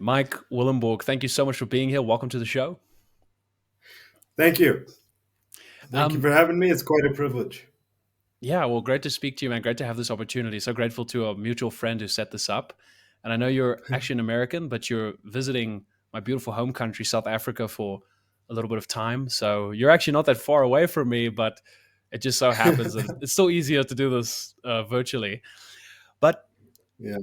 Mike Willenborg, thank you so much for being here. Welcome to the show. Thank you. Thank you Um, for having me. It's quite a privilege. yeah, well, great to speak to you, man. Great to have this opportunity. So grateful to a mutual friend who set this up. And I know you're actually an American, but you're visiting my beautiful home country, South Africa, for a little bit of time. So you're actually not that far away from me, but it just so happens that it's so easier to do this virtually. But Yeah.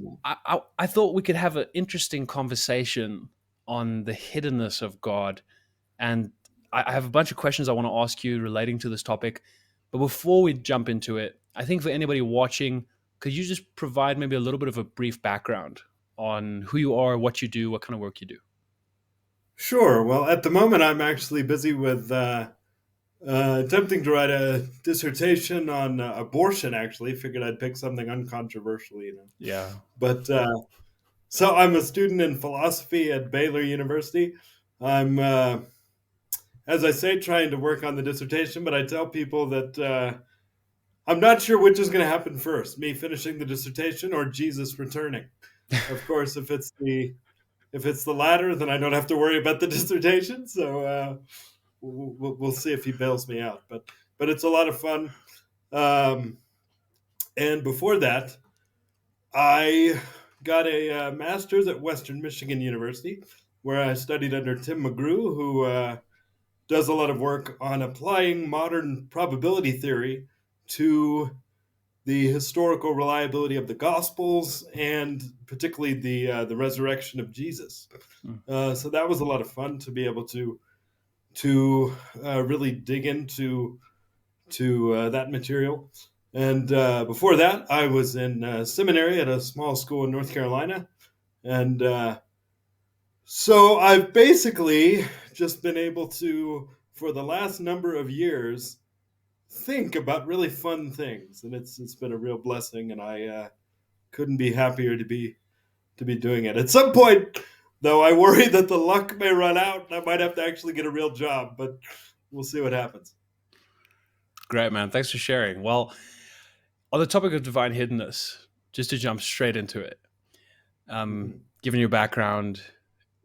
I thought we could have an interesting conversation on the hiddenness of God. And I have a bunch of questions I want to ask you relating to this topic. But before we jump into it, I think for anybody watching, could you just provide maybe a little bit of a brief background on who you are, what you do, what kind of work you do? Sure. Well, at the moment, I'm actually busy with attempting to write a dissertation on abortion. Actually, figured I'd pick something uncontroversial. Yeah, But so I'm a student in philosophy at Baylor University. I'm, as I say, trying to work on the dissertation. But I tell people that I'm not sure which is going to happen first: me finishing the dissertation or Jesus returning. Of course, if it's the latter, then I don't have to worry about the dissertation. So we'll see if he bails me out. But it's a lot of fun. Um, and before that, I got a master's at Western Michigan University, where I studied under Tim McGrew, who does a lot of work on applying modern probability theory to the historical reliability of the Gospels and particularly the resurrection of Jesus. mm, So that was a lot of fun to be able to really dig into to that material. And before that, I was in seminary at a small school in North Carolina, and so I've basically just been able to, for the last number of years, think about really fun things, and it's been a real blessing, and I couldn't be happier to be doing it. At some point, though, I worry that the luck may run out and I might have to actually get a real job, but we'll see what happens. great, man. Thanks for sharing. Well, on the topic of divine hiddenness, just to jump straight into it, given your background,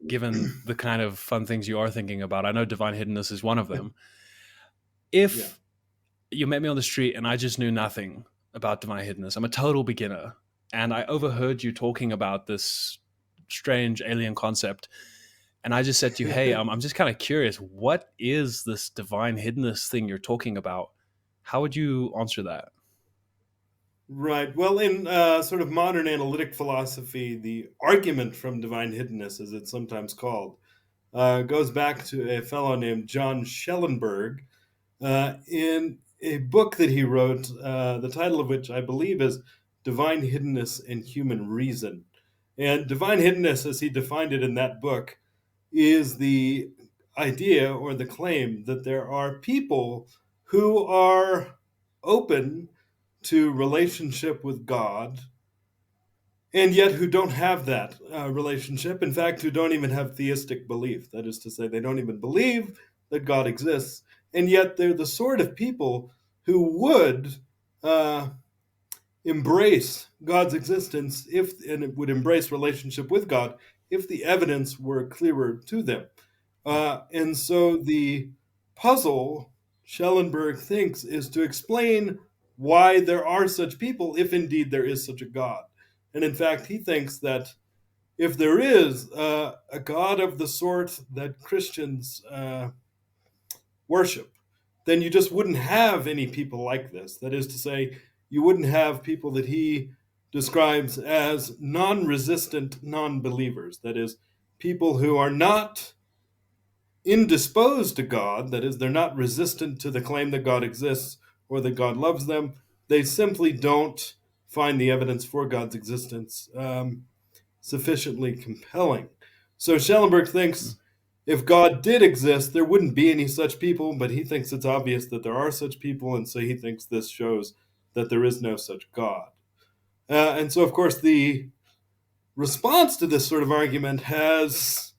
given the kind of fun things you are thinking about, I know divine hiddenness is one of them. Yeah. If you met me on the street and I just knew nothing about divine hiddenness, I'm a total beginner, and I overheard you talking about this strange alien concept, and I just said to you, "Hey, I'm just kind of curious. What is this divine hiddenness thing you're talking about?" How would you answer that? Right. Well, in sort of modern analytic philosophy, the argument from divine hiddenness, as it's sometimes called, goes back to a fellow named John Schellenberg in a book that he wrote, the title of which I believe is Divine Hiddenness and Human Reason. And divine hiddenness, as he defined it in that book, is the idea or the claim that there are people who are open to relationship with God and yet who don't have that relationship. In fact, who don't even have theistic belief. That is to say, they don't even believe that God exists, and yet they're the sort of people who would uh, embrace God's existence if, and it would embrace relationship with God if the evidence were clearer to them. And so the puzzle, Schellenberg thinks, is to explain why there are such people, if indeed there is such a God. And in fact, he thinks that if there is a God of the sort that Christians worship, then you just wouldn't have any people like this. That is to say, you wouldn't have people that he describes as non resistant non believers. That is, people who are not indisposed to God, that is, they're not resistant to the claim that God exists or that God loves them. They simply don't find the evidence for God's existence sufficiently compelling. So Schellenberg thinks if God did exist, there wouldn't be any such people, but he thinks it's obvious that there are such people, and so he thinks this shows that there is no such God. And so, of course, the response to this sort of argument has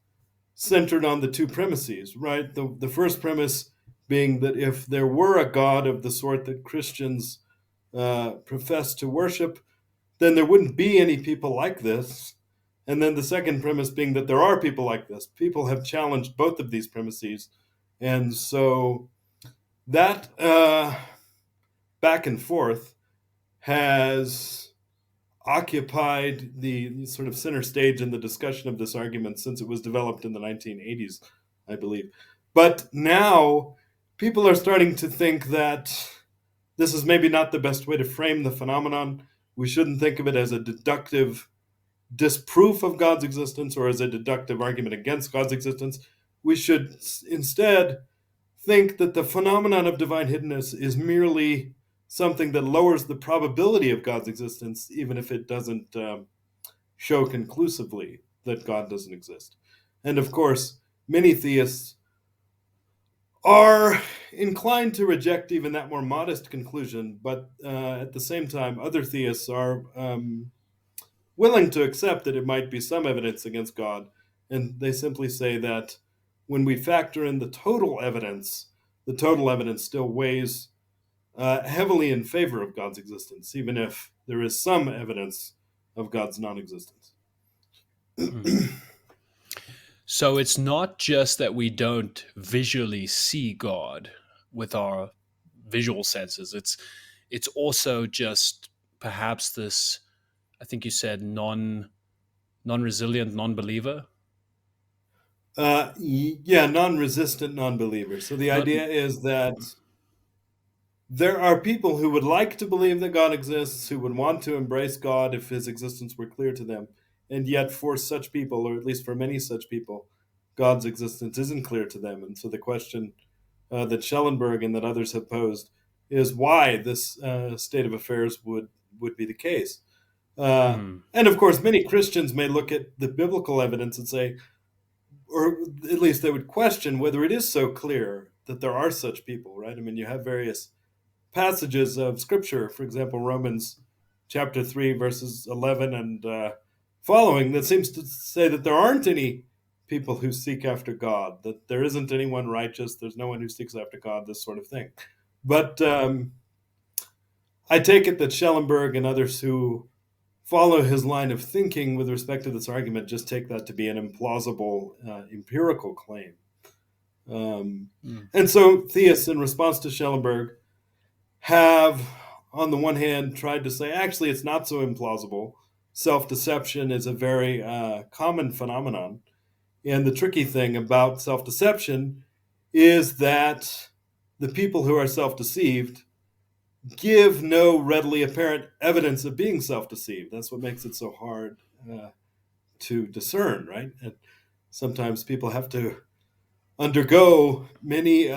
centered on the two premises, right? The first premise being that if there were a God of the sort that Christians profess to worship, then there wouldn't be any people like this. And then the second premise being that there are people like this. People have challenged both of these premises. And so that back and forth has occupied the sort of center stage in the discussion of this argument since it was developed in the 1980s, I believe. But now people are starting to think that this is maybe not the best way to frame the phenomenon. We shouldn't think of it as a deductive disproof of God's existence or as a deductive argument against God's existence. We should instead think that the phenomenon of divine hiddenness is merely something that lowers the probability of God's existence, even if it doesn't show conclusively that God doesn't exist. And of course, many theists are inclined to reject even that more modest conclusion, but at the same time, other theists are willing to accept that it might be some evidence against God. And they simply say that when we factor in the total evidence still weighs heavily in favor of God's existence, even if there is some evidence of God's non existence. So it's not just that we don't visually see God with our visual senses. It's also just perhaps this, I think you said non-resilient non-believer. Yeah, non-resistant non-believer. So the Not, idea is that there are people who would like to believe that God exists, who would want to embrace God if his existence were clear to them. And yet, for such people, or at least for many such people, God's existence isn't clear to them. And so the question that Schellenberg and that others have posed is why this state of affairs would be the case. And of course, many Christians may look at the biblical evidence and say, or at least they would question whether it is so clear that there are such people, right? I mean, you have various passages of scripture, for example, Romans chapter 3, verses 11 and following, that seems to say that there aren't any people who seek after God, that there isn't anyone righteous, there's no one who seeks after God, this sort of thing. But I take it that Schellenberg and others who follow his line of thinking with respect to this argument just take that to be an implausible empirical claim. And so theists, in response to Schellenberg, have, on the one hand, tried to say, actually, it's not so implausible. Self-deception is a very common phenomenon. And the tricky thing about self-deception is that the people who are self-deceived give no readily apparent evidence of being self-deceived. That's what makes it so hard to discern, right? And sometimes people have to undergo many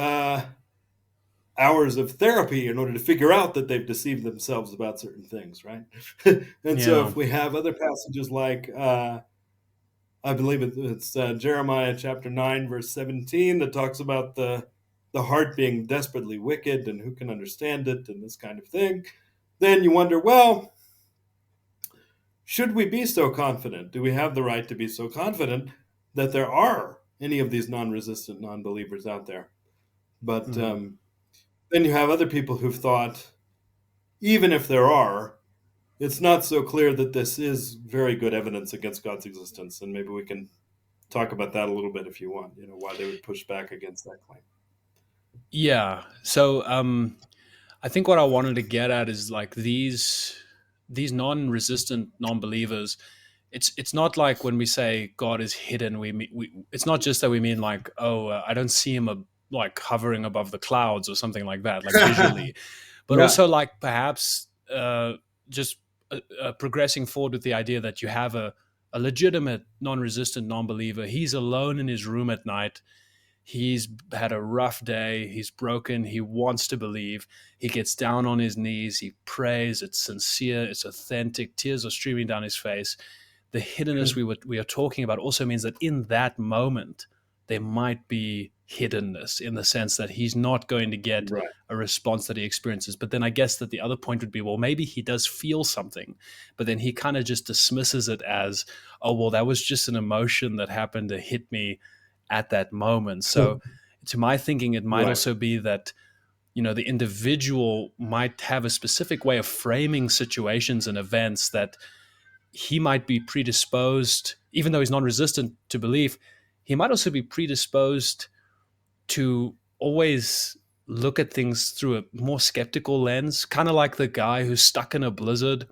hours of therapy in order to figure out that they've deceived themselves about certain things, right? And so if we have other passages like, I believe it's Jeremiah chapter 9, verse 17, that talks about the heart being desperately wicked and who can understand it and this kind of thing, then you wonder, well, should we be so confident? Do we have the right to be so confident that there are any of these non-resistant non-believers out there? But then you have other people who've thought, even if there are, it's not so clear that this is very good evidence against God's existence. And maybe we can talk about that a little bit if you want, why they would push back against that claim. Yeah. So I think what I wanted to get at is like these non-resistant non-believers. It's not like when we say God is hidden. We it's not just that we mean like, oh, I don't see him like hovering above the clouds or something like that, like visually, but also like perhaps just progressing forward with the idea that you have a legitimate non-resistant non-believer. He's alone in his room at night. He's had a rough day. He's broken. He wants to believe. He gets down on his knees. He prays. It's sincere. It's authentic. Tears are streaming down his face. The hiddenness we are talking about also means that in that moment, there might be hiddenness in the sense that he's not going to get a response that he experiences. But then I guess that the other point would be, well, maybe he does feel something, but then he kind of just dismisses it as, oh, well, that was just an emotion that happened to hit me at that moment. So to my thinking, it might also be that, the individual might have a specific way of framing situations and events that he might be predisposed, even though he's non-resistant to belief, he might also be predisposed to always look at things through a more skeptical lens, kind of like the guy who's stuck in a blizzard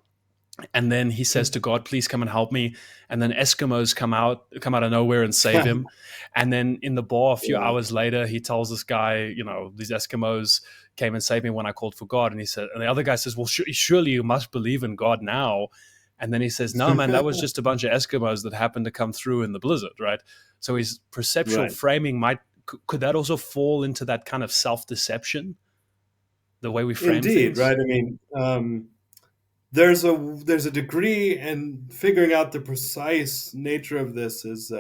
and then he says to God, please come and help me. And then Eskimos come out of nowhere and save him. And then in the bar a few Yeah. hours later, he tells this guy, these Eskimos came and saved me when I called for God. And he said, and the other guy says, well, surely you must believe in God now. And then he says, no, man, that was just a bunch of Eskimos that happened to come through in the blizzard, right? So his perceptual Right. framing could that also fall into that kind of self-deception, the way we frame Indeed, things? right? I mean, there's a degree, and figuring out the precise nature of this is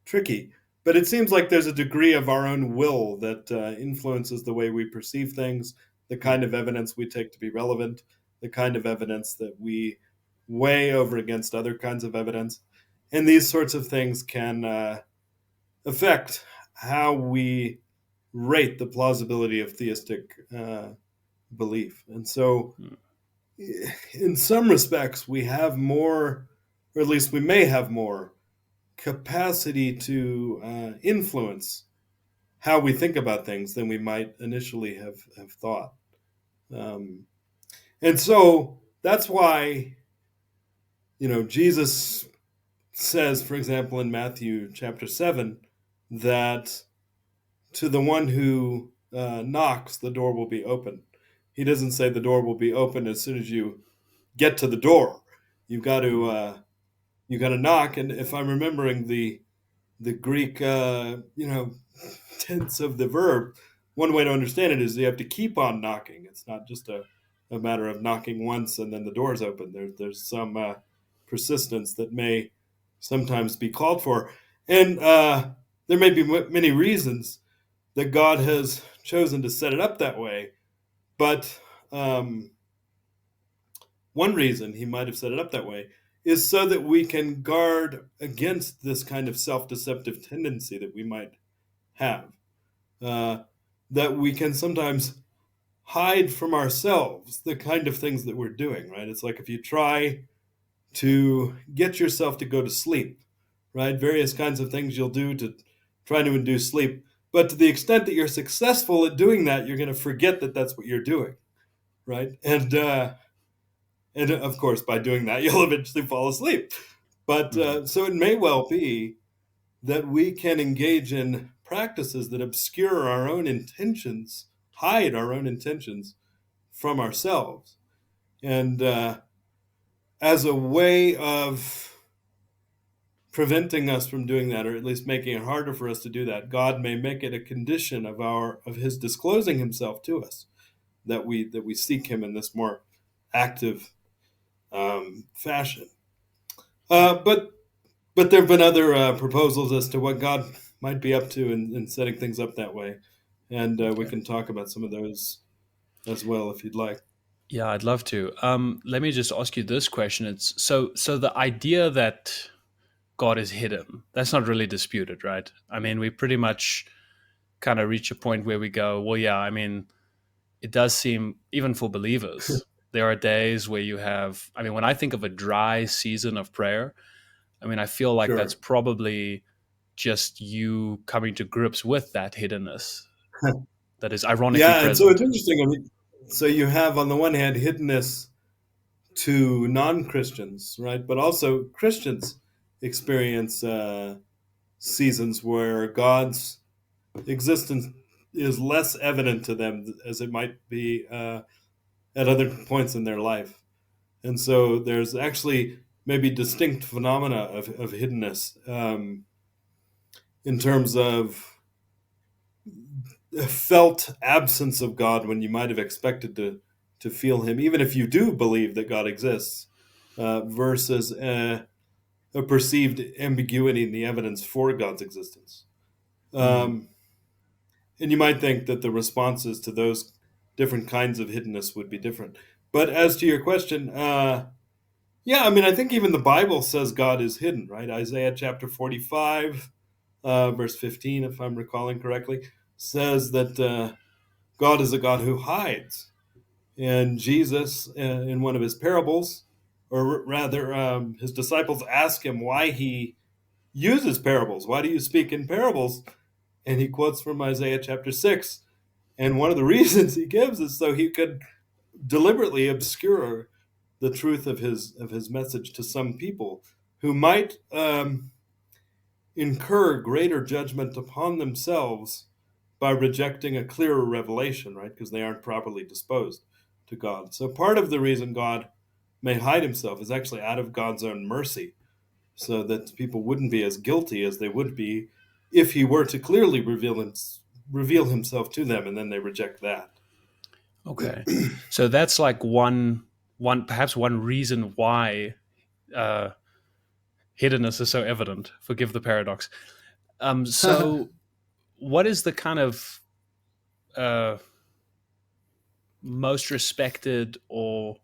tricky. But it seems like there's a degree of our own will that influences the way we perceive things, the kind of evidence we take to be relevant, the kind of evidence that we weigh over against other kinds of evidence. And these sorts of things can affect how we rate the plausibility of theistic belief. And so, in some respects, we have more, or at least we may have more, capacity to influence how we think about things than we might initially have thought. Um, and so that's why, Jesus says, for example, in Matthew chapter 7, that to the one who knocks, the door will be open. He doesn't say the door will be open as soon as you get to the door. You've got to knock. And if I'm remembering the Greek tense of the verb, one way to understand it is you have to keep on knocking. It's not just a matter of knocking once and then the door's open. There's some persistence that may sometimes be called for, and there may be many reasons that God has chosen to set it up that way, but one reason he might have set it up that way is so that we can guard against this kind of self-deceptive tendency that we might have, that we can sometimes hide from ourselves the kind of things that we're doing, right? It's like if you try to get yourself to go to sleep, right? Various kinds of things you'll do to try to induce sleep. But to the extent that you're successful at doing that, you're going to forget that that's what you're doing, right? And of course, by doing that, you'll eventually fall asleep. But so it may well be that we can engage in practices that obscure our own intentions, hide our own intentions from ourselves. And as a way of preventing us from doing that, or at least making it harder for us to do that, God may make it a condition of his disclosing himself to us, that we seek him in this more active fashion. But there have been other proposals as to what God might be up to in setting things up that way, and we can talk about some of those as well if you'd like. Yeah, I'd love to. Let me just ask you this question. It's so the idea that God is hidden, that's not really disputed, right? I mean, we pretty much kind of reach a point where we go, well, yeah, I mean, it does seem, even for believers, there are days where you have, I mean, when I think of a dry season of prayer, I mean, I feel like that's Sure. probably just you coming to grips with that hiddenness that is ironically Yeah, and so it's present. interesting. I mean, so you have on the one hand hiddenness to non-Christians, right? But also Christians experience seasons where God's existence is less evident to them as it might be at other points in their life. And so there's actually maybe distinct phenomena of hiddenness in terms of a felt absence of God when you might have expected to feel him, even if you do believe that God exists, versus a perceived ambiguity in the evidence for God's existence. Mm, Um, and you might think that the responses to those different kinds of hiddenness would be different. But as to your question, yeah, I mean, I think even the Bible says God is hidden, right? Isaiah chapter 45, verse 15, if I'm recalling correctly, says that God is a God who hides. And Jesus, in one of his parables, or rather, his disciples ask him why he uses parables. Why do you speak in parables? And he quotes from Isaiah chapter 6. And one of the reasons he gives is so he could deliberately obscure the truth of his message to some people who might incur greater judgment upon themselves by rejecting a clearer revelation, right? Because they aren't properly disposed to God. So part of the reason God may hide himself is actually out of God's own mercy, so that people wouldn't be as guilty as they would be if he were to clearly reveal himself to them, and then they reject that. Okay, so that's like perhaps one reason why uh, hiddenness is so evident. Forgive the paradox. So, what is the kind of uh, most respected or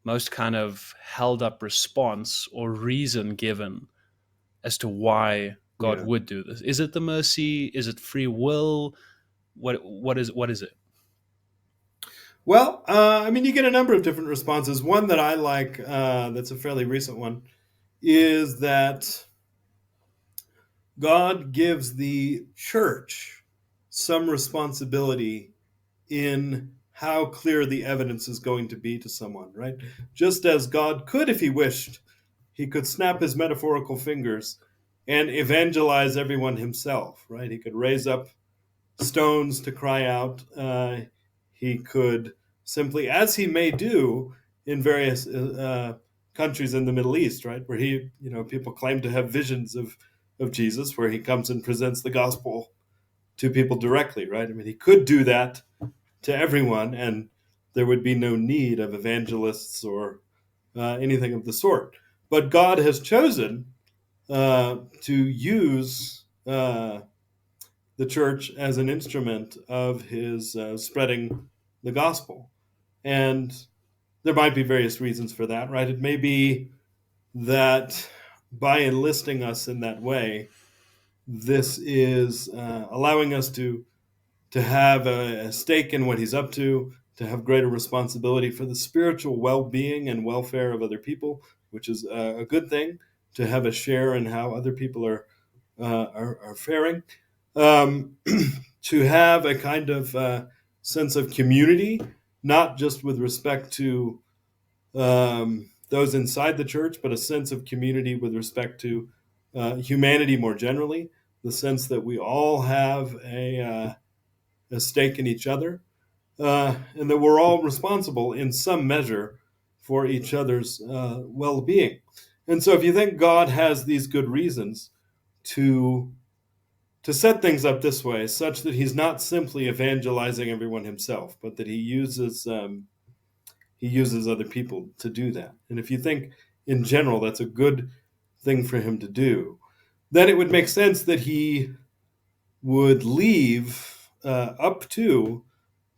most kind of held up response or reason given as to why God Yeah. would do this? Is it the mercy? Is it free will? What is it? Well, I mean, you get a number of different responses. One that I like, that's a fairly recent one, is that God gives the church some responsibility in how clear the evidence is going to be to someone, right? Just as God could, if he wished, he could snap his metaphorical fingers and evangelize everyone himself, right? He could raise up stones to cry out. He could simply, as he may do in various countries in the Middle East, right, where he, people claim to have visions of Jesus, where he comes and presents the gospel to people directly, right? I mean, he could do that to everyone, and there would be no need of evangelists or anything of the sort. But God has chosen to use the church as an instrument of his spreading the gospel. And there might be various reasons for that, right? It may be that by enlisting us in that way, this is allowing us to have a stake in what he's up to have greater responsibility for the spiritual well-being and welfare of other people, which is a good thing, to have a share in how other people are faring, um, to have a kind of sense of community, not just with respect to those inside the church, but a sense of community with respect to humanity more generally, the sense that we all have a stake in each other, and that we're all responsible in some measure for each other's well-being. And so, if you think God has these good reasons to set things up this way, such that He's not simply evangelizing everyone Himself, but that He uses other people to do that. And if you think in general that's a good thing for Him to do, then it would make sense that He would leave up to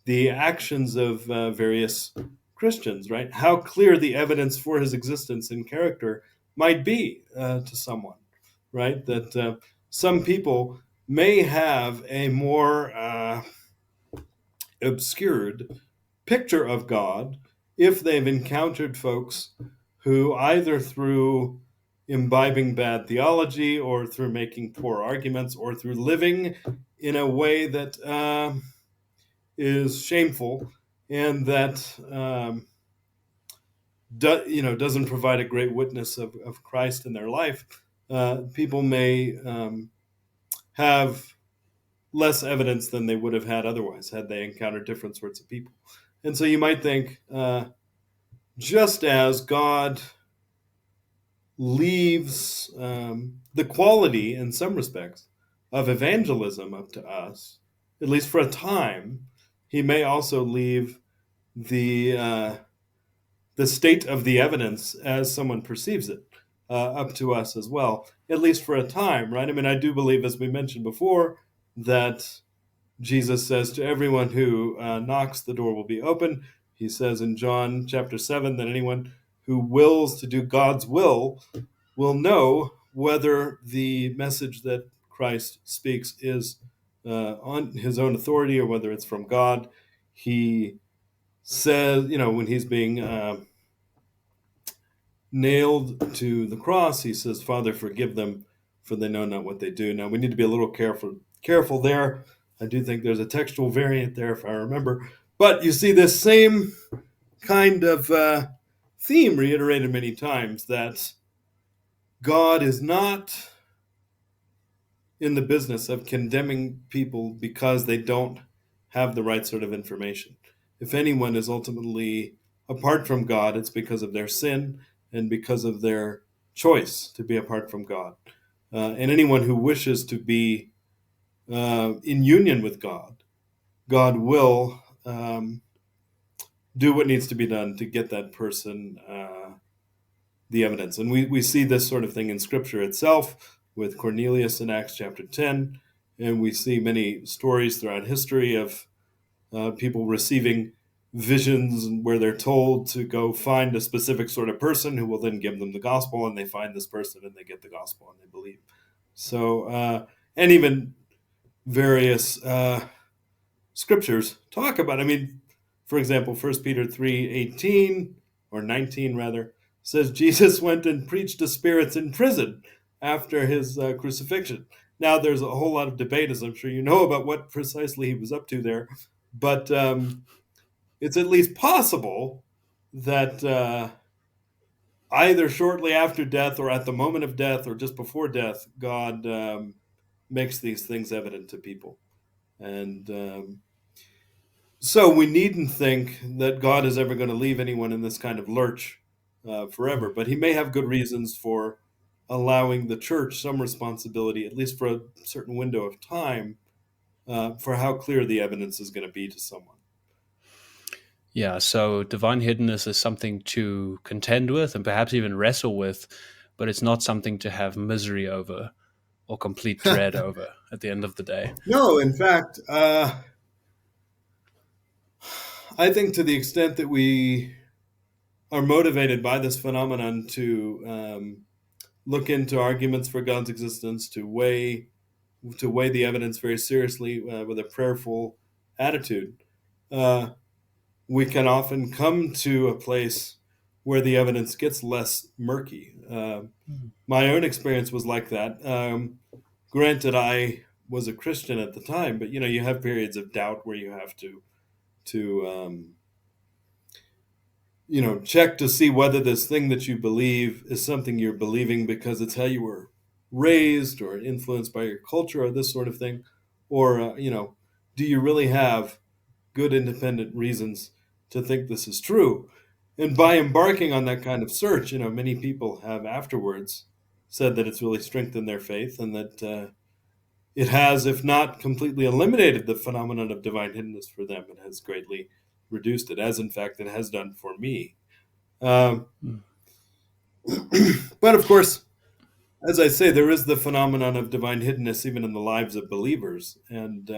the actions of various Christians, right? How clear the evidence for his existence and character might be to someone, right? That some people may have a more obscured picture of God if they've encountered folks who, either through imbibing bad theology or through making poor arguments or through living in a way that is shameful and that doesn't provide a great witness of Christ in their life, people may have less evidence than they would have had otherwise had they encountered different sorts of people. And so you might think, just as God leaves the quality, in some respects, of evangelism up to us, at least for a time, he may also leave the the state of the evidence as someone perceives it up to us as well, at least for a time, right? I mean, I do believe, as we mentioned before, that Jesus says to everyone who knocks, the door will be open. He says in John chapter 7 that anyone who wills to do God's will know whether the message that Christ speaks is on his own authority or whether it's from God. He says, when he's being nailed to the cross, he says, "Father, forgive them, for they know not what they do." Now we need to be a little careful there. I do think there's a textual variant there, if I remember. But you see this same kind of theme reiterated many times, that God is not in the business of condemning people because they don't have the right sort of information. If anyone is ultimately apart from God, it's because of their sin and because of their choice to be apart from God. And anyone who wishes to be in union with God, God will do what needs to be done to get that person the evidence. And we see this sort of thing in Scripture itself with Cornelius in Acts chapter 10. And we see many stories throughout history of people receiving visions where they're told to go find a specific sort of person who will then give them the gospel, and they find this person and they get the gospel and they believe. So, and even various scriptures talk about, I mean, for example, 1 Peter 3:18 or 19 rather, says Jesus went and preached to spirits in prison after his crucifixion. Now, there's a whole lot of debate, as I'm sure you know, about what precisely he was up to there, but it's at least possible that either shortly after death or at the moment of death or just before death, God makes these things evident to people. And so we needn't think that God is ever going to leave anyone in this kind of lurch forever, but he may have good reasons for allowing the church some responsibility, at least for a certain window of time, for how clear the evidence is going to be to someone. Yeah, so divine hiddenness is something to contend with and perhaps even wrestle with, but it's not something to have misery over or complete dread over at the end of the day. No, in fact, I think to the extent that we are motivated by this phenomenon to look into arguments for God's existence, to weigh the evidence very seriously with a prayerful attitude, we can often come to a place where the evidence gets less murky. My own experience was like that. Granted, I was a Christian at the time, but you have periods of doubt where you have to check to see whether this thing that you believe is something you're believing because it's how you were raised or influenced by your culture or this sort of thing, or do you really have good independent reasons to think this is true? And by embarking on that kind of search, many people have afterwards said that it's really strengthened their faith, and that it has, if not completely eliminated the phenomenon of divine hiddenness for them, it has greatly reduced it, as in fact it has done for me. Um, Mm. but of course, as I say, there is the phenomenon of divine hiddenness even in the lives of believers. And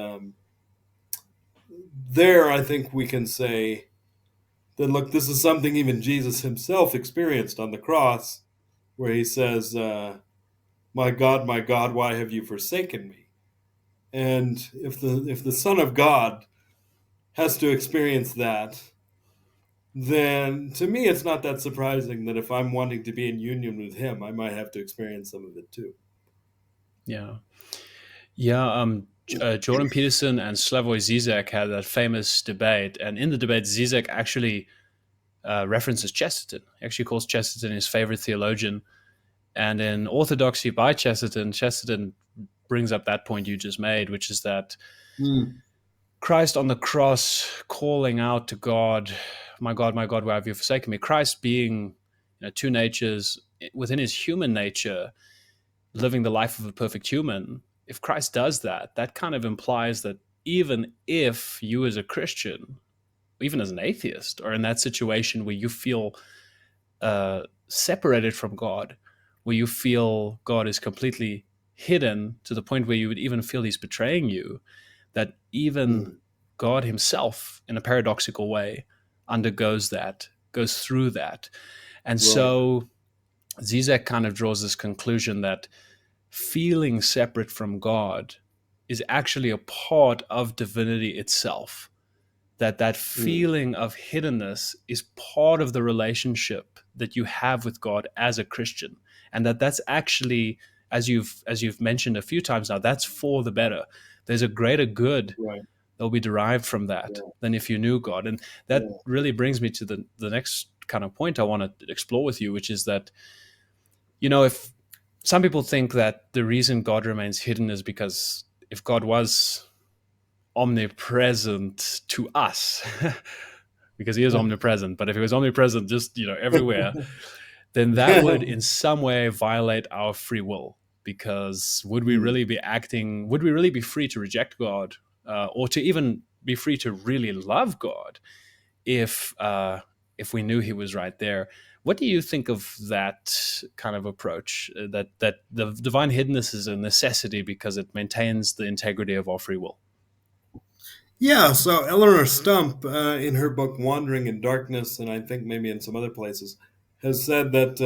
there, I think we can say that, look, this is something even Jesus himself experienced on the cross, where he says, my God, why have you forsaken me? And if the Son of God has to experience that, then to me it's not that surprising that if I'm wanting to be in union with him, I might have to experience some of it too. Yeah. Yeah. Jordan Peterson and Slavoj Zizek had that famous debate. And in the debate, Zizek actually references Chesterton. He actually calls Chesterton his favorite theologian. And in Orthodoxy by Chesterton brings up that point you just made, which is that Mm. Christ on the cross calling out to God, my God, why have you forsaken me? Christ being two natures within his human nature, living the life of a perfect human. If Christ does that, that kind of implies that even if you as a Christian, even as an atheist, are in that situation where you feel separated from God, where you feel God is completely hidden to the point where you would even feel he's betraying you, that even Mm. God himself, in a paradoxical way, undergoes that, goes through that. And Right. so Zizek kind of draws this conclusion that feeling separate from God is actually a part of divinity itself. That Mm. feeling of hiddenness is part of the relationship that you have with God as a Christian, and that's actually, as you've mentioned a few times now, that's for the better. There's a greater good Right. that'll be derived from that Yeah. than if you knew God. And that Yeah. really brings me to the next kind of point I want to explore with you, which is that, if some people think that the reason God remains hidden is because if God was omnipresent to us, because he is omnipresent, but if he was omnipresent just, everywhere, then that would in some way violate our free will. Because Hmm. would we really be free to reject God, or to even be free to really love God if if we knew he was right there? What do you think of that kind of approach? That the divine hiddenness is a necessity because it maintains the integrity of our free will. Yeah, so Eleanor Stump, in her book Wandering in Darkness, and I think maybe in some other places, has said that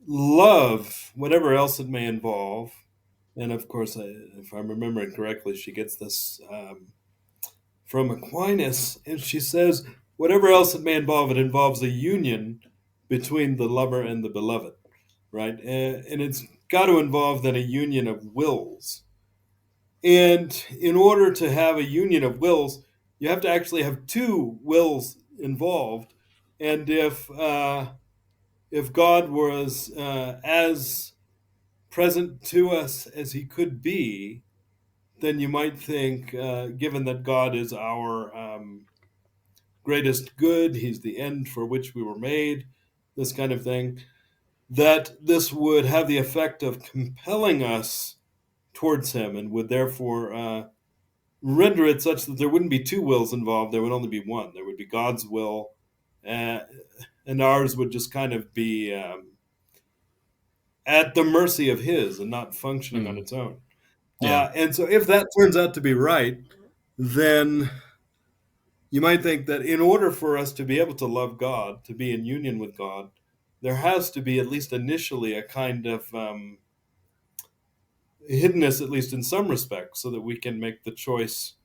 love, whatever else it may involve, and of course, if I'm remembering correctly, she gets this from Aquinas, and she says, whatever else it may involve, it involves a union between the lover and the beloved, right? And it's got to involve then a union of wills. And in order to have a union of wills, you have to actually have two wills involved. And if God was as present to us as he could be, then you might think, given that God is our greatest good, he's the end for which we were made, this kind of thing, that this would have the effect of compelling us towards him and would therefore render it such that there wouldn't be two wills involved, there would only be one. There would be God's will, uh, and ours would just kind of be at the mercy of his and not functioning on Mm, its own. yeah. And so, if that turns out to be right, then you might think that in order for us to be able to love God, to be in union with God, there has to be, at least initially, a kind of hiddenness, at least in some respects, so that we can make the choice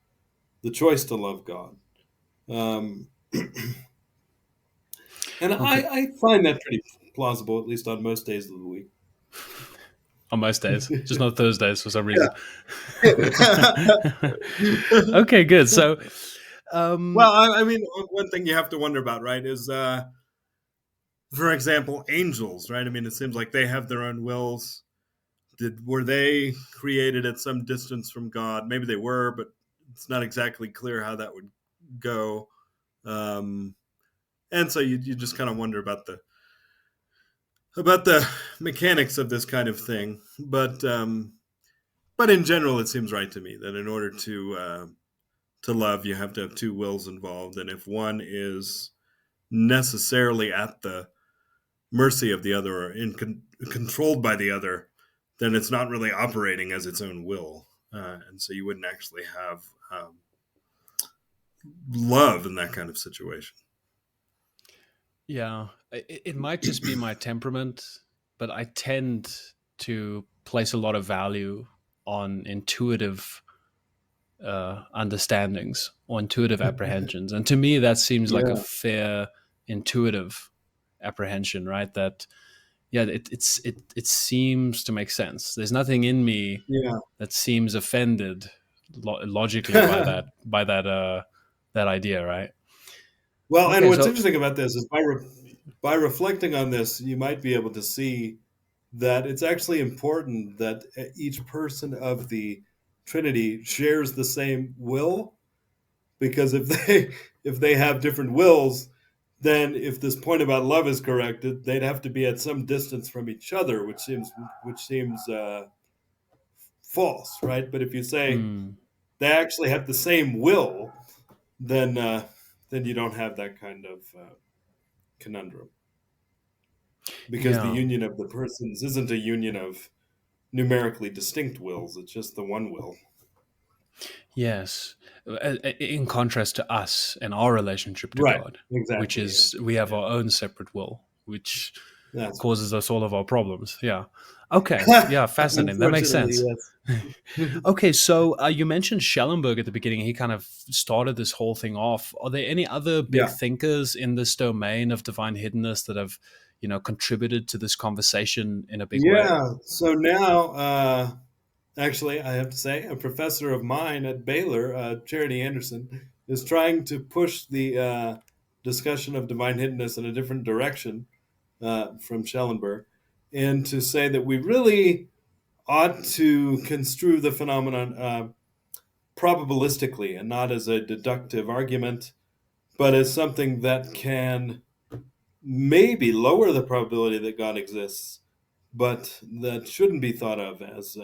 to love God. Um, and Okay. I find that pretty plausible, at least on most days of the week. On most days, just not Thursdays for some Yeah. reason. Okay, good. So, um, Well, I mean, one thing you have to wonder about, right, is, for example, angels, right? I mean, it seems like they have their own wills. Were they created at some distance from God? Maybe they were, but it's not exactly clear how that would go. Um, and so you just kind of wonder about the mechanics of this kind of thing. But in general, it seems right to me that in order to love, you have to have two wills involved, and if one is necessarily at the mercy of the other or controlled by the other, then it's not really operating as its own will, and so you wouldn't actually have love in that kind of situation. yeah, it might just be my temperament, but I tend to place a lot of value on intuitive understandings or intuitive apprehensions. And to me, that seems like a Yeah, fair intuitive apprehension, right? That, yeah, it seems to make sense. There's nothing in me yeah. that seems offended logically by that that idea, right? Well, and Okay, what's so interesting about this is by reflecting on this, you might be able to see that it's actually important that each person of the Trinity shares the same will, because if they have different wills, then if this point about love is corrected, they'd have to be at some distance from each other, which seems false, right? But if you say mm, they actually have the same will, then then you don't have that kind of conundrum, because the yeah, union of the persons isn't a union of numerically distinct wills; it's just the one will. yes. In contrast to us and our relationship to Right. God, which Exactly. Yeah. is we have Yeah. our own separate will, which That's causes us all of our problems. Yeah. Okay. right. Yeah. Fascinating. That makes Unfortunately, sense. yes. Okay. So you mentioned Schellenberg at the beginning. He kind of started this whole thing off. Are there any other big Yeah. thinkers in this domain of divine hiddenness that have, contributed to this conversation in a big way? Yeah. So now, actually, I have to say, a professor of mine at Baylor, Charity Anderson, is trying to push the discussion of divine hiddenness in a different direction from Schellenberg, and to say that we really ought to construe the phenomenon probabilistically and not as a deductive argument, but as something that can maybe lower the probability that God exists, but that shouldn't be thought of as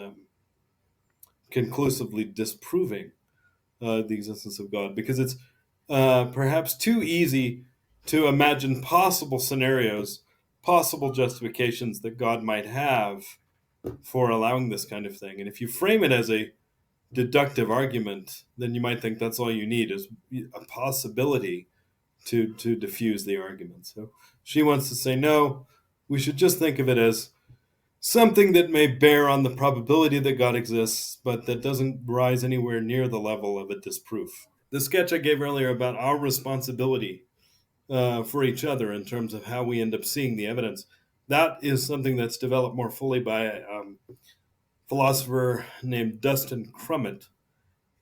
conclusively disproving the existence of God, because it's perhaps too easy to imagine possible scenarios, possible justifications that God might have for allowing this kind of thing. And if you frame it as a deductive argument, then you might think that's all you need is a possibility to diffuse the argument. So she wants to say, no, we should just think of it as something that may bear on the probability that God exists, but that doesn't rise anywhere near the level of a disproof. The sketch I gave earlier about our responsibility for each other in terms of how we end up seeing the evidence, that is something that's developed more fully by a philosopher named Dustin Crummett.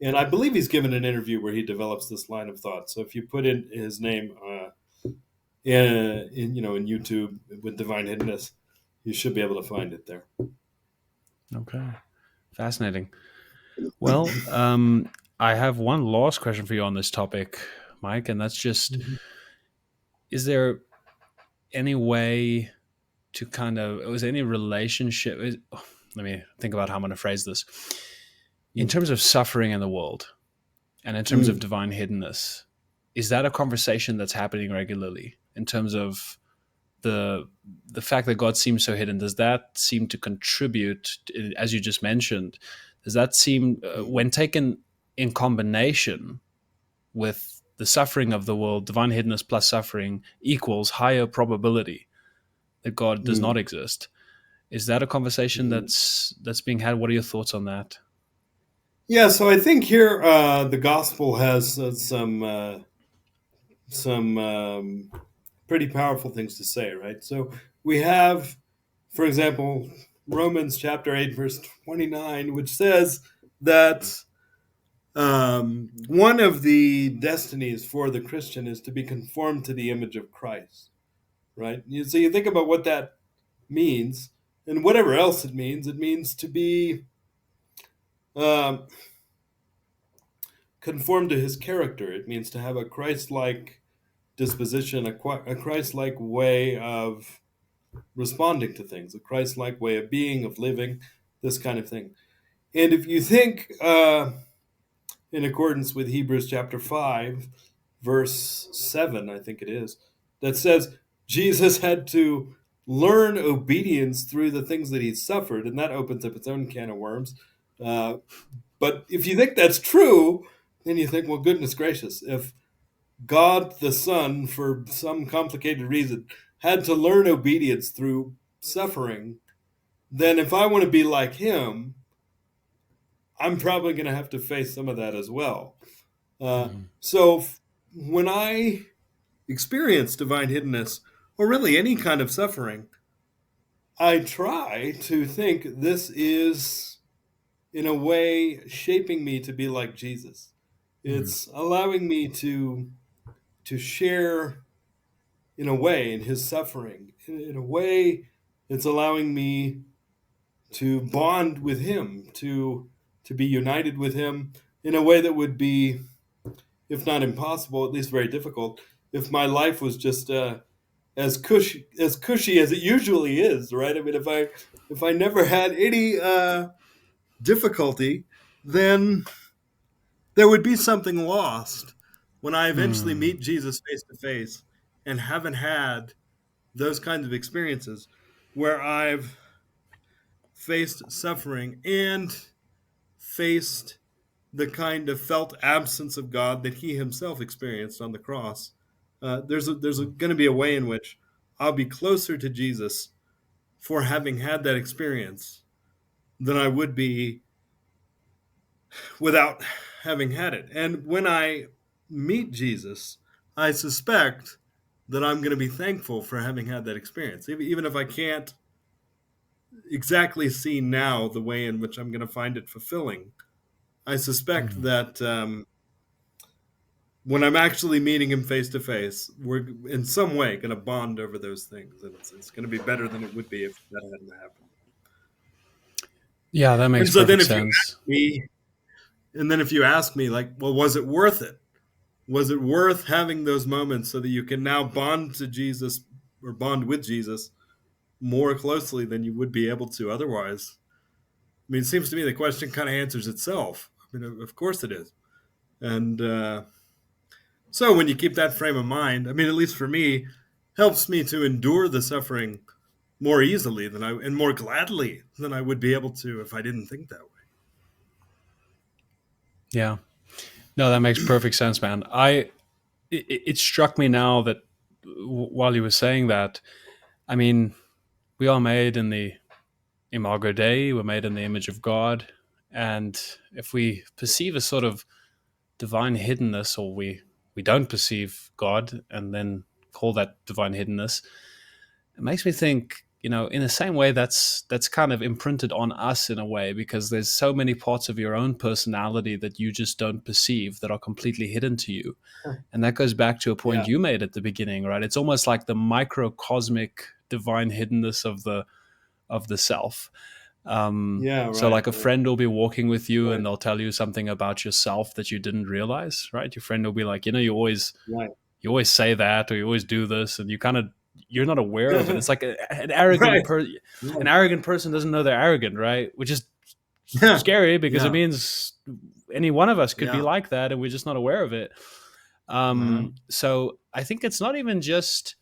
And I believe he's given an interview where he develops this line of thought. So if you put in his name in YouTube with Divine Hiddenness, you should be able to find it there. Okay. Fascinating. Well, I have one last question for you on this topic, Mike, and that's just, Mhm. is there any way to kind of, was there any relationship? Let me think about how I'm going to phrase this. In terms of suffering in the world and in terms of Mm. divine hiddenness, is that a conversation that's happening regularly in terms of the fact that God seems so hidden? Does that seem to contribute, as you just mentioned? Does that seem, when taken in combination with the suffering of the world, divine hiddenness plus suffering equals higher probability that God does not Mm. exist? Is that a conversation Mm. that's being had? What are your thoughts on that? Yeah, so I think here the gospel has some pretty powerful things to say, right? So we have, for example, Romans chapter 8, verse 29, which says that one of the destinies for the Christian is to be conformed to the image of Christ, right? So you think about what that means, and whatever else it means to be um, conformed to his character. It means to have a Christ like disposition, a Christ like way of responding to things, a Christ like way of being, of living, this kind of thing. And if you think in accordance with Hebrews chapter 5, verse 7, I think it is, that says Jesus had to learn obedience through the things that he suffered, and that opens up its own can of worms. Uh, but if you think that's true, then you think, well, goodness gracious, if God the Son, for some complicated reason, had to learn obedience through suffering, then if I want to be like him, I'm probably going to have to face some of that as well. Mhm. When I experience divine hiddenness, or really any kind of suffering, I try to think this is, in a way, shaping me to be like Jesus. Mhm. It's allowing me to share in a way in his suffering. In a way, it's allowing me to bond with him, to be united with him in a way that would be, if not impossible, at least very difficult, if my life was just as cushy as it usually is, right? I mean, if I never had any difficulty, then there would be something lost when I eventually Mm. meet Jesus face to face and haven't had those kinds of experiences where I've faced suffering and faced the kind of felt absence of God that he himself experienced on the cross. There's going to be a way in which I'll be closer to Jesus for having had that experience than I would be without having had it. And when I meet Jesus, I suspect that I'm going to be thankful for having had that experience, even if I can't exactly see now the way in which I'm going to find it fulfilling. I suspect Mm. that when I'm actually meeting him face to face, we're in some way going to bond over those things, and it's going to be better than it would be if that hadn't happened. Yeah, that And makes so then, perfect if you sense. ask me, and then if you ask me, like, well, was it worth it? Was it worth having those moments so that you can now bond to Jesus or bond with Jesus more closely than you would be able to otherwise? I mean, it seems to me the question kind of answers itself. I mean, of course it is. And so when you keep that frame of mind, I mean, at least for me, helps me to endure the suffering more easily than and more gladly than I would be able to if I didn't think that Yeah. No, that makes perfect sense, man. It struck me now that while you were saying that, I mean, we are made in the imago Dei, we're made in the image of God. And if we perceive a sort of divine hiddenness, or we don't perceive God and then call that divine hiddenness, it makes me think, in the same way that's kind of imprinted on us in a way, because there's so many parts of your own personality that you just don't perceive, that are completely hidden to you. way. And that goes back to a Yeah. point you made at the beginning, right? It's almost like the microcosmic divine hiddenness of the self. Yeah, So right. like a friend will be walking with you Right. and they'll tell you something about yourself that you didn't realize, right? Your friend will be like, Right. you always say that, or you always do this, and you're not aware of it. It's Right. like an Right. arrogant person doesn't know they're arrogant, right? Which is Yeah. scary, because it Yeah. means any one of us could be Yeah. like that and we're just not aware of it. Uh-huh. So I think it's not even just,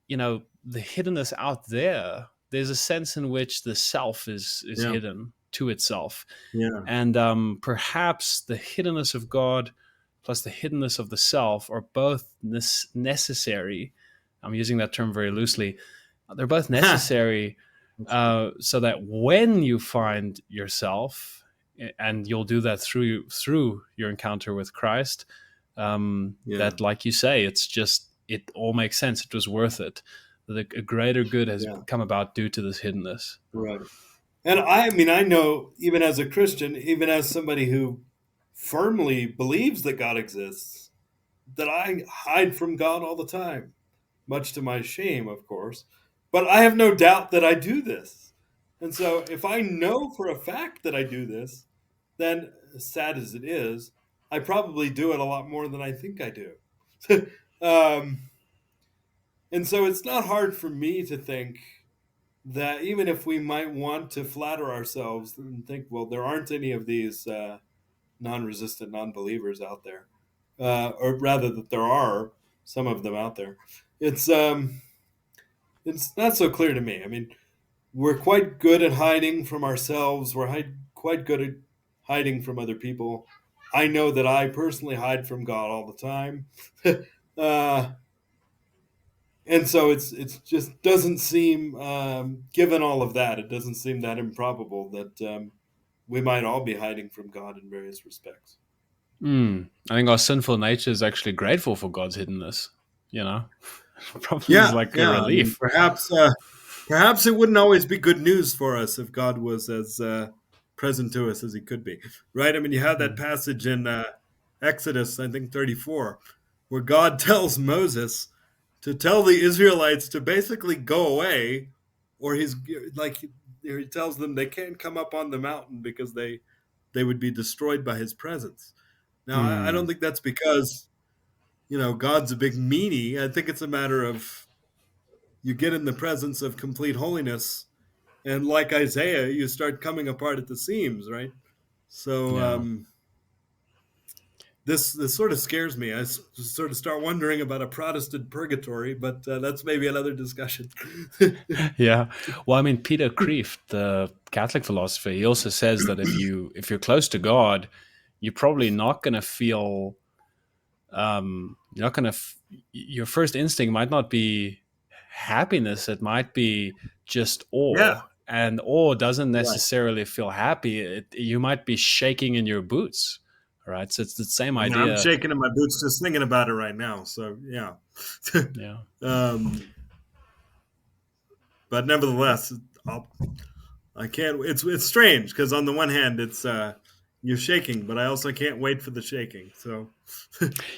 the hiddenness out there. There's a sense in which the self is Yeah. hidden to itself. Yeah. And perhaps the hiddenness of God plus the hiddenness of the self are both necessary. I'm using that term very loosely. They're both Ha. necessary, That's good. so that when you find yourself, and you'll do that through your encounter with Christ, Yeah. that, like you say, it all makes sense. It was worth it. That a greater good has Yeah. come about due to this hiddenness. Right. And I mean, I know even as a Christian, even as somebody who firmly believes that God exists, that I hide from God all the time, much to my shame, of course. But I have no doubt that I do this. And so if I know for a fact that I do this, then as sad as it is, I probably do it a lot more than I think I do. um, and so it's not hard for me to think that even if we might want to flatter ourselves and think, well, there aren't any of these non-resistant non-believers out there, or rather that there are some of them out there, it's it's not so clear to me. I mean, we're quite good at hiding from ourselves. We're quite good at hiding from other people. I know that I personally hide from God all the time. uh, and so it's just doesn't seem, given all of that, it doesn't seem that improbable that we might all be hiding from God in various respects. I think our sinful nature is actually grateful for God's hiddenness. You know, probably is Yeah, like a yeah. I mean, relief. perhaps it wouldn't always be good news for us if God was as present to us as He could be, right? I mean, you have that Mm. passage in Exodus, I think 34, where God tells Moses to tell the Israelites to basically go away, or He's like He tells them they can't come up on the mountain because they would be destroyed by His presence. Now, I don't Mm. think that's because God's a big meanie. I think it's a matter of you get in the presence of complete holiness, and like Isaiah, you start coming apart at the seams, right? So Yeah. this sort of scares me. Sort of start wondering about a Protestant purgatory, but that's maybe another discussion. Yeah. Well, I mean, Peter Kreeft, the Catholic philosopher, he also says that if you're close to God, you're probably not going to feel, you're not going to your first instinct might not be happiness. It might be just awe, Yeah, and awe doesn't right. necessarily feel happy. You might be shaking in your boots, right? So it's the same Yeah, I'm idea. shaking in my boots just thinking about it right now. So yeah, Yeah. um, but nevertheless, I'll, I can't. It's strange because on the one hand, it's you're shaking, but I also can't wait for the shaking. So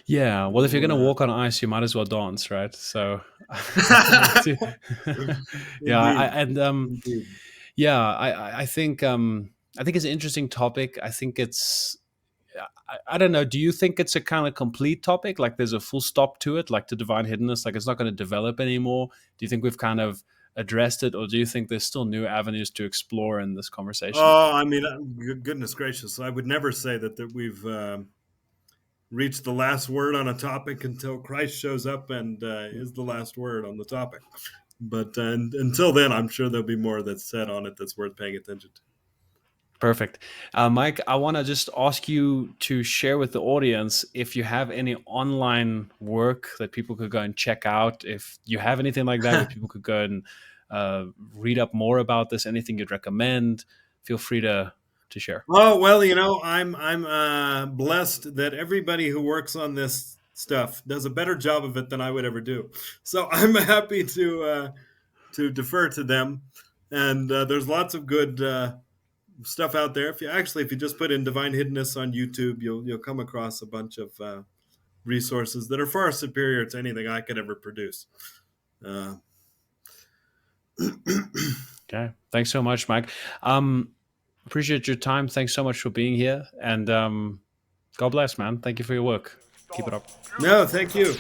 Yeah. Well, if you're we'll, gonna walk on ice, you might as well dance, right? So I like to. Yeah. indeed, And indeed. yeah, I think it's an interesting topic. I think it's I don't know. Do you think it's a kind of complete topic? Like there's a full stop to it, like the divine hiddenness, like it's not going to develop anymore? Do you think we've kind of addressed it, or do you think there's still new avenues to explore in this conversation? Oh, I mean, goodness gracious! I would never say that we've reached the last word on a topic until Christ shows up and is the last word on the topic. But until then, I'm sure there'll be more that's said on it that's worth paying attention to. Perfect. Mike, I want to just ask you to share with the audience if you have any online work that people could go and check out. If you have anything like that where people could go and read up more about this, anything you'd recommend, feel free to share. Oh well, I'm blessed that everybody who works on this stuff does a better job of it than I would ever do. So I'm happy to defer to them. And there's lots of good stuff out there. If you just put in Divine Hiddenness on YouTube, you'll come across a bunch of resources that are far superior to anything I could ever produce. Uh, Okay. Thanks so much, Mike. Appreciate your time. Thanks so much for being here. And God bless, man. Thank you for your work. Keep it up. no, thank you.